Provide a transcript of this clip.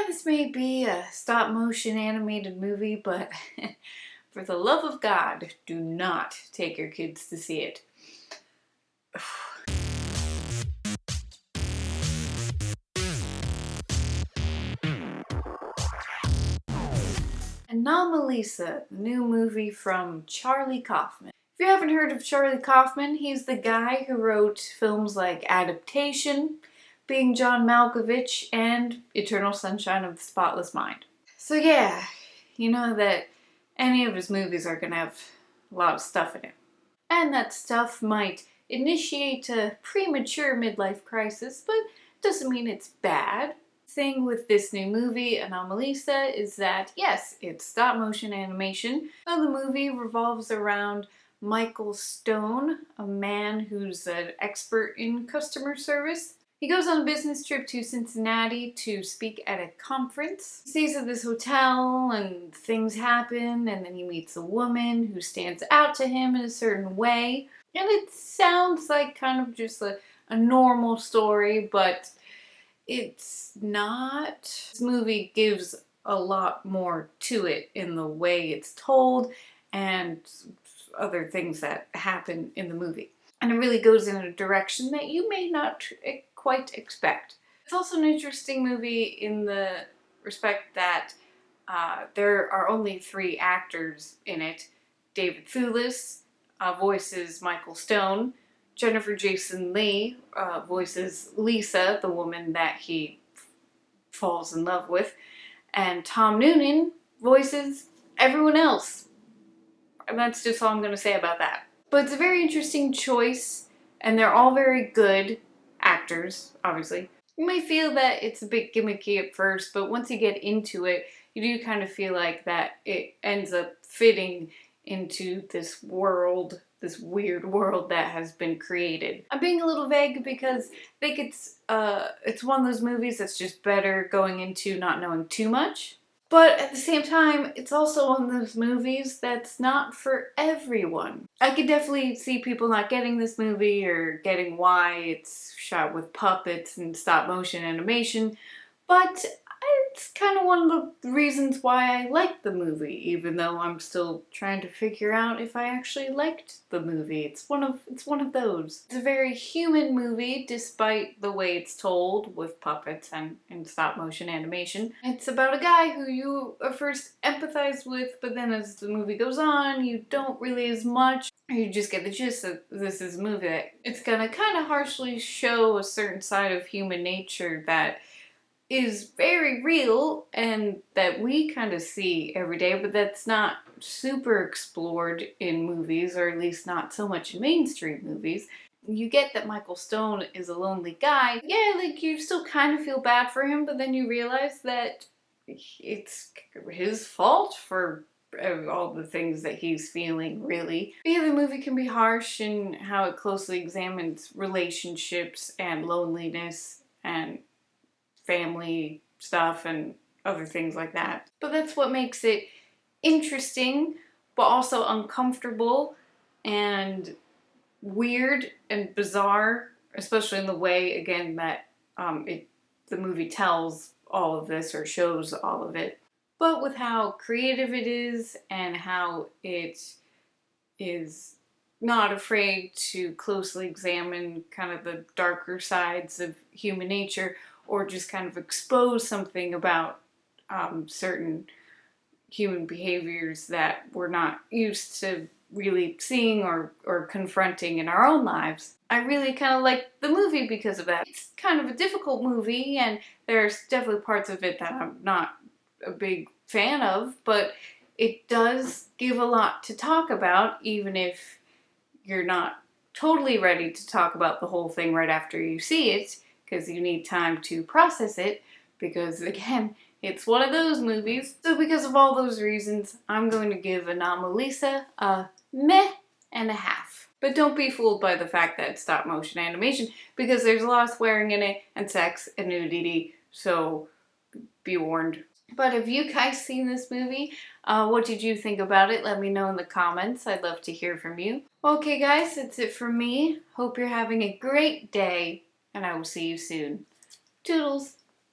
this may be a stop motion animated movie, but for the love of God, do not take your kids to see it. Anomalisa, the new movie from Charlie Kaufman. If you haven't heard of Charlie Kaufman, he's the guy who wrote films like Adaptation, Being John Malkovich, and Eternal Sunshine of the Spotless Mind. So yeah, you know that any of his movies are gonna have a lot of stuff in it. And that stuff might initiate a premature midlife crisis, but doesn't mean it's bad. Thing with this new movie, Anomalisa, is that yes, it's stop motion animation. So the movie revolves around Michael Stone, a man who's an expert in customer service. He goes on a business trip to Cincinnati to speak at a conference. He stays at this hotel and things happen, and then he meets a woman who stands out to him in a certain way. And it sounds like kind of just a normal story, but it's not. This movie gives a lot more to it in the way it's told and other things that happen in the movie. And it really goes in a direction that you may not quite expect. It's also an interesting movie in the respect that there are only 3 actors in it. David Thewlis voices Michael Stone. Jennifer Jason Leigh voices Lisa, the woman that he falls in love with. And Tom Noonan voices everyone else. And that's just all I'm going to say about that. But it's a very interesting choice, and they're all very good actors, obviously. You may feel that it's a bit gimmicky at first, but once you get into it, you do kind of feel like that it ends up fitting into this world, this weird world that has been created. I'm being a little vague because I think it's one of those movies that's just better going into not knowing too much. But at the same time, it's also one of those movies that's not for everyone. I could definitely see people not getting this movie or getting why it's shot with puppets and stop motion animation, but it's kind of one of the reasons why I like the movie, even though I'm still trying to figure out if I actually liked the movie. It's one of those. It's a very human movie, despite the way it's told with puppets and stop motion animation. It's about a guy who you at first empathize with, but then as the movie goes on, you don't really as much. You just get the gist that this is a movie that it's gonna kind of harshly show a certain side of human nature that is very real and that we kind of see every day, but that's not super explored in movies, or at least not so much in mainstream movies. You get that Michael Stone is a lonely guy. Yeah, like you still kind of feel bad for him, but then you realize that it's his fault for all the things that he's feeling, really. But yeah, the movie can be harsh in how it closely examines relationships and loneliness and family stuff and other things like that. But that's what makes it interesting, but also uncomfortable and weird and bizarre, especially in the way, again, that the movie tells all of this or shows all of it. But with how creative it is and how it is not afraid to closely examine kind of the darker sides of human nature, or just kind of expose something about certain human behaviors that we're not used to really seeing or confronting in our own lives. I really kind of like the movie because of that. It's kind of a difficult movie, and there's definitely parts of it that I'm not a big fan of, but it does give a lot to talk about, even if you're not totally ready to talk about the whole thing right after you see it, because you need time to process it, because again, it's one of those movies. So because of all those reasons, I'm going to give Anomalisa a meh and a half. But don't be fooled by the fact that it's stop motion animation, because there's a lot of swearing in it, and sex, and nudity, so be warned. But have you guys seen this movie? What did you think about it? Let me know in the comments. I'd love to hear from you. Okay guys, that's it from me. Hope you're having a great day, and I will see you soon. Toodles!